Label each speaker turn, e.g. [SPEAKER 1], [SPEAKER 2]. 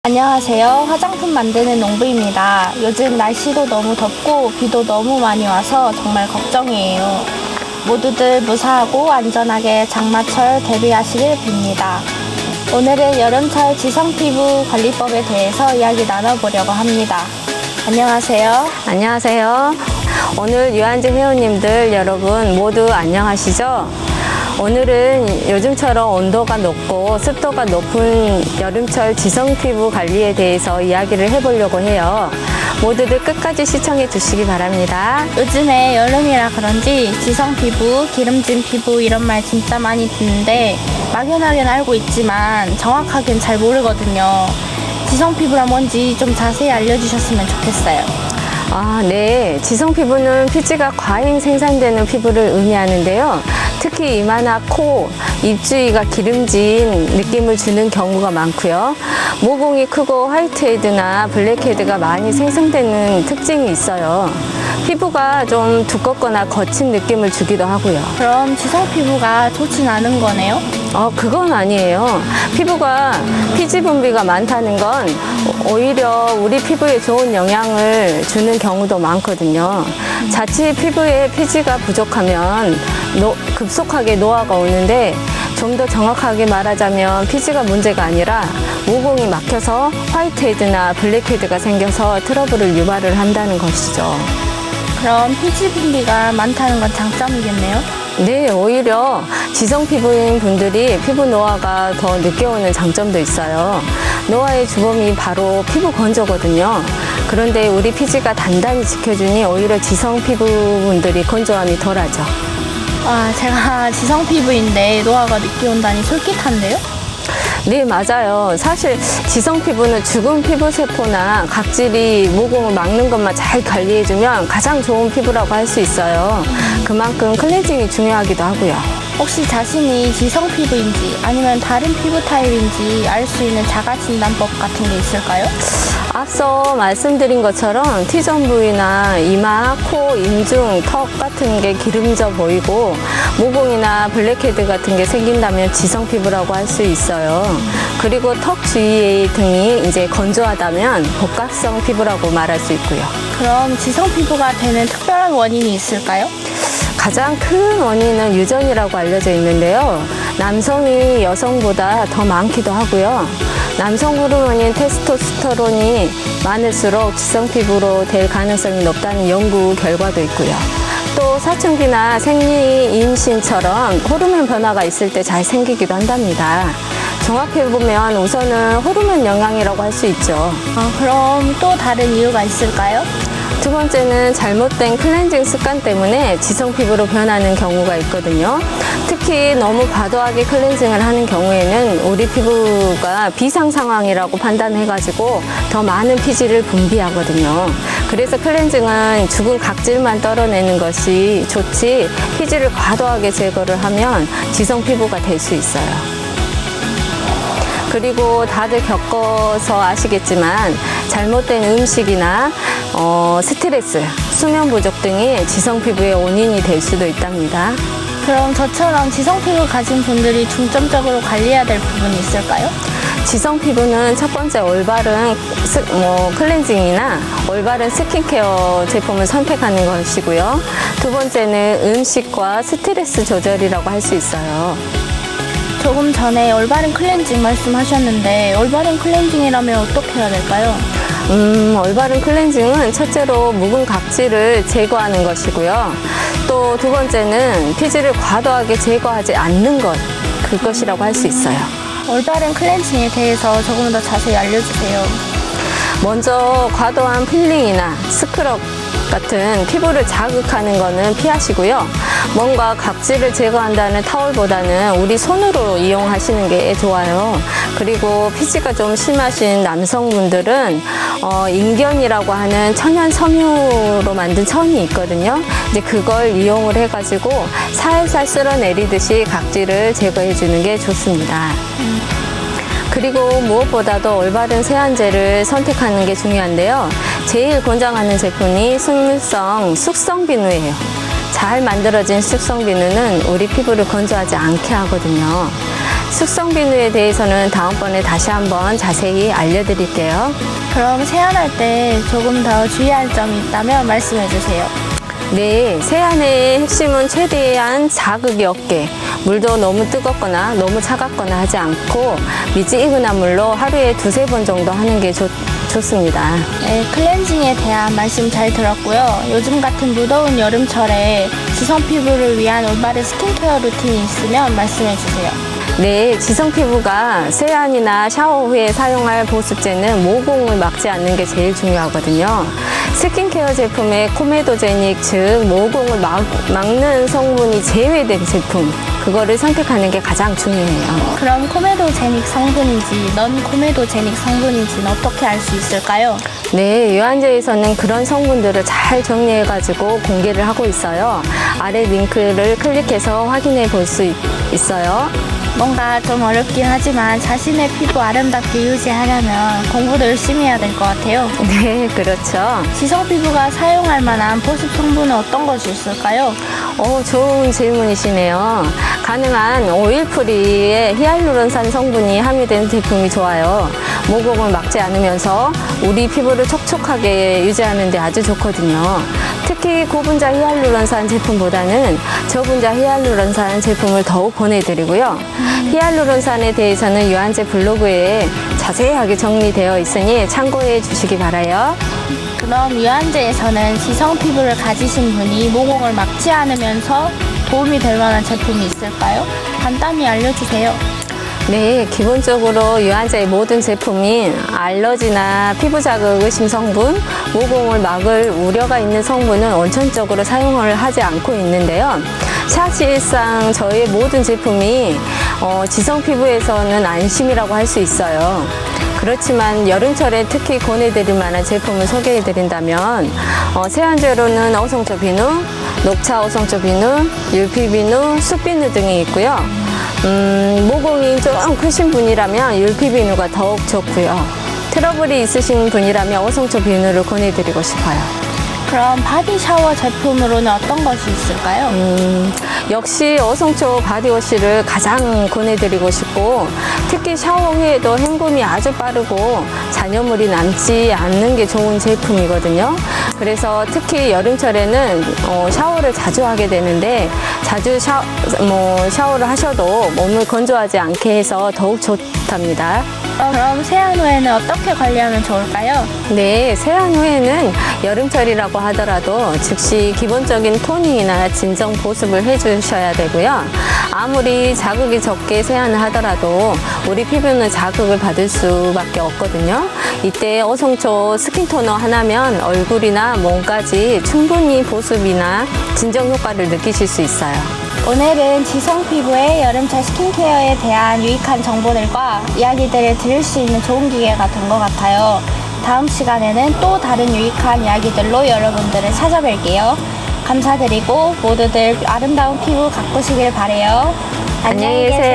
[SPEAKER 1] 안녕하세요. 화장품 만드는 농부입니다. 요즘 날씨도 너무 덥고 비도 너무 많이 와서 정말 걱정이에요. 모두들 무사하고 안전하게 장마철 대비하시길 빕니다. 오늘은 여름철 지성피부 관리법에 대해서 이야기 나눠보려고 합니다. 안녕하세요.
[SPEAKER 2] 안녕하세요. 오늘 유한진 회원님들 여러분 모두 안녕하시죠? 오늘은 요즘처럼 온도가 높고 습도가 높은 여름철 지성피부 관리에 대해서 이야기를 해보려고 해요. 모두들 끝까지 시청해 주시기 바랍니다.
[SPEAKER 1] 요즘에 여름이라 그런지 지성피부, 기름진 피부 이런 말 진짜 많이 듣는데 막연하게는 알고 있지만 정확하게는 잘 모르거든요. 지성피부란 뭔지 좀 자세히 알려주셨으면 좋겠어요.
[SPEAKER 2] 네. 지성피부는 피지가 과잉 생산되는 피부를 의미하는데요. 특히 이마나 코, 입 주위가 기름진 느낌을 주는 경우가 많고요. 모공이 크고 화이트헤드나 블랙헤드가 많이 생성되는 특징이 있어요. 피부가 좀 두껍거나 거친 느낌을 주기도 하고요.
[SPEAKER 1] 그럼 지성피부가 좋진 않은 거네요?
[SPEAKER 2] 그건 아니에요. 피부가 피지 분비가 많다는 건 오히려 우리 피부에 좋은 영향을 주는 경우도 많거든요. 자칫 피부에 피지가 부족하면 급속하게 노화가 오는데 좀 더 정확하게 말하자면 피지가 문제가 아니라 모공이 막혀서 화이트헤드나 블랙헤드가 생겨서 트러블을 유발을 한다는 것이죠.
[SPEAKER 1] 그럼 피지 분비가 많다는 건 장점이겠네요?
[SPEAKER 2] 네, 오히려 지성 피부인 분들이 피부 노화가 더 늦게 오는 장점도 있어요. 노화의 주범이 바로 피부 건조거든요. 그런데 우리 피지가 단단히 지켜주니 오히려 지성 피부분들이 건조함이 덜하죠.
[SPEAKER 1] 제가 지성 피부인데 노화가 늦게 온다니 솔깃한데요?
[SPEAKER 2] 네, 맞아요. 사실 지성 피부는 죽은 피부 세포나 각질이 모공을 막는 것만 잘 관리해주면 가장 좋은 피부라고 할 수 있어요. 그만큼 클렌징이 중요하기도 하고요.
[SPEAKER 1] 혹시 자신이 지성 피부인지 아니면 다른 피부 타입인지 알 수 있는 자가진단법 같은 게 있을까요?
[SPEAKER 2] 앞서 말씀드린 것처럼 T존 부위나 이마, 코, 인중, 턱 같은 게 기름져 보이고 모공이나 블랙헤드 같은 게 생긴다면 지성 피부라고 할 수 있어요. 그리고 턱 주위의 등이 이제 건조하다면 복합성 피부라고 말할 수 있고요.
[SPEAKER 1] 그럼 지성 피부가 되는 특별한 원인이 있을까요?
[SPEAKER 2] 가장 큰 원인은 유전이라고 알려져 있는데요. 남성이 여성보다 더 많기도 하고요. 남성 호르몬인 테스토스테론이 많을수록 지성 피부로 될 가능성이 높다는 연구 결과도 있고요. 또 사춘기나 생리, 임신처럼 호르몬 변화가 있을 때 잘 생기기도 한답니다. 종합해보면 우선은 호르몬 영향이라고 할 수 있죠.
[SPEAKER 1] 그럼 또 다른 이유가 있을까요?
[SPEAKER 2] 두 번째는 잘못된 클렌징 습관 때문에 지성 피부로 변하는 경우가 있거든요. 특히 너무 과도하게 클렌징을 하는 경우에는 우리 피부가 비상 상황이라고 판단해가지고 더 많은 피지를 분비하거든요. 그래서 클렌징은 죽은 각질만 떨어내는 것이 좋지 피지를 과도하게 제거를 하면 지성 피부가 될 수 있어요. 그리고 다들 겪어서 아시겠지만 잘못된 음식이나 스트레스, 수면 부족 등이 지성 피부의 원인이 될 수도 있답니다.
[SPEAKER 1] 그럼 저처럼 지성 피부 가진 분들이 중점적으로 관리해야 될 부분이 있을까요?
[SPEAKER 2] 지성 피부는 첫 번째 올바른 클렌징이나 올바른 스킨케어 제품을 선택하는 것이고요. 두 번째는 음식과 스트레스 조절이라고 할 수 있어요.
[SPEAKER 1] 조금 전에 올바른 클렌징 말씀하셨는데 올바른 클렌징이라면 어떻게 해야 될까요?
[SPEAKER 2] 올바른 클렌징은 첫째로 묵은 각질을 제거하는 것이고요. 또 두 번째는 피지를 과도하게 제거하지 않는 것, 그것이라고 할 수 있어요.
[SPEAKER 1] 올바른 클렌징에 대해서 조금 더 자세히 알려주세요.
[SPEAKER 2] 먼저 과도한 필링이나 스크럽 같은 피부를 자극하는 거는 피하시고요. 뭔가 각질을 제거한다는 타올보다는 우리 손으로 이용하시는 게 좋아요. 그리고 피지가 좀 심하신 남성분들은 인견이라고 하는 천연 섬유로 만든 천이 있거든요. 이제 그걸 이용을 해가지고 살살 쓸어내리듯이 각질을 제거해 주는 게 좋습니다. 그리고 무엇보다도 올바른 세안제를 선택하는 게 중요한데요. 제일 권장하는 제품이 식물성 숙성 비누예요. 잘 만들어진 숙성 비누는 우리 피부를 건조하지 않게 하거든요. 숙성 비누에 대해서는 다음번에 다시 한번 자세히 알려드릴게요.
[SPEAKER 1] 그럼 세안할 때 조금 더 주의할 점이 있다면 말씀해 주세요.
[SPEAKER 2] 네, 세안의 핵심은 최대한 자극이 없게, 물도 너무 뜨겁거나 너무 차갑거나 하지 않고 미지근한 물로 하루에 2-3번 정도 하는 게 좋습니다.
[SPEAKER 1] 네, 클렌징에 대한 말씀 잘 들었고요. 요즘 같은 무더운 여름철에 지성 피부를 위한 올바른 스킨케어 루틴이 있으면 말씀해 주세요.
[SPEAKER 2] 네, 지성 피부가 세안이나 샤워 후에 사용할 보습제는 모공을 막지 않는 게 제일 중요하거든요. 스킨케어 제품에 코메도제닉, 즉 모공을 막는 성분이 제외된 제품, 그거를 선택하는 게 가장 중요해요.
[SPEAKER 1] 그럼 코메도제닉 성분인지 넌 코메도제닉 성분인지는 어떻게 알 수 있을까요?
[SPEAKER 2] 네, 유한제에서는 그런 성분들을 잘 정리해가지고 공개를 하고 있어요. 아래 링크를 클릭해서 확인해 볼 수 있어요.
[SPEAKER 1] 뭔가 좀 어렵긴 하지만 자신의 피부 아름답게 유지하려면 공부도 열심히 해야 될 것 같아요.
[SPEAKER 2] 네, 그렇죠.
[SPEAKER 1] 지성 피부가 사용할 만한 보습 성분은 어떤 것이 있을까요?
[SPEAKER 2] 좋은 질문이시네요. 가능한 오일프리에 히알루론산 성분이 함유된 제품이 좋아요. 모공을 막지 않으면서 우리 피부를 촉촉하게 유지하는 데 아주 좋거든요. 특히 고분자 히알루론산 제품보다는 저분자 히알루론산 제품을 더욱 권해드리고요. 히알루론산에 대해서는 유한제 블로그에 자세하게 정리되어 있으니 참고해 주시기 바라요.
[SPEAKER 1] 그럼 유한제에서는 지성 피부를 가지신 분이 모공을 막지 않으면서 도움이 될 만한 제품이 있을까요? 간단히 알려주세요.
[SPEAKER 2] 네, 기본적으로 유한제의 모든 제품이 알러지나 피부 자극 의심 성분, 모공을 막을 우려가 있는 성분은 원천적으로 사용을 하지 않고 있는데요. 사실상 저희 모든 제품이 지성 피부에서는 안심이라고 할 수 있어요. 그렇지만 여름철에 특히 권해드릴 만한 제품을 소개해드린다면 세안제로는 어성초 비누, 녹차 어성초 비누, 율피 비누, 숲 비누 등이 있고요. 모공이 좀 크신 분이라면 율피 비누가 더욱 좋고요. 트러블이 있으신 분이라면 어성초 비누를 권해드리고 싶어요.
[SPEAKER 1] 그럼 바디 샤워 제품으로는 어떤 것이 있을까요?
[SPEAKER 2] 역시 어성초 바디워시를 가장 권해드리고 싶고, 특히 샤워 후에도 헹굼이 아주 빠르고 잔여물이 남지 않는 게 좋은 제품이거든요. 그래서 특히 여름철에는 샤워를 자주 하게 되는데, 자주 샤워를 하셔도 몸을 건조하지 않게 해서 더욱 좋답니다.
[SPEAKER 1] 그럼 세안 후에는 어떻게 관리하면 좋을까요?
[SPEAKER 2] 네, 세안 후에는 여름철이라고 하더라도 즉시 기본적인 토닝이나 진정 보습을 해주셔야 되고요. 아무리 자극이 적게 세안을 하더라도 우리 피부는 자극을 받을 수밖에 없거든요. 이때 어성초 스킨 토너 하나면 얼굴이나 몸까지 충분히 보습이나 진정 효과를 느끼실 수 있어요.
[SPEAKER 1] 오늘은 지성 피부의 여름철 스킨케어에 대한 유익한 정보들과 이야기들을 들을 수 있는 좋은 기회가 된 것 같아요. 다음 시간에는 또 다른 유익한 이야기들로 여러분들을 찾아뵐게요. 감사드리고 모두들 아름다운 피부 가꾸시길 바래요.
[SPEAKER 2] 안녕히 계세요.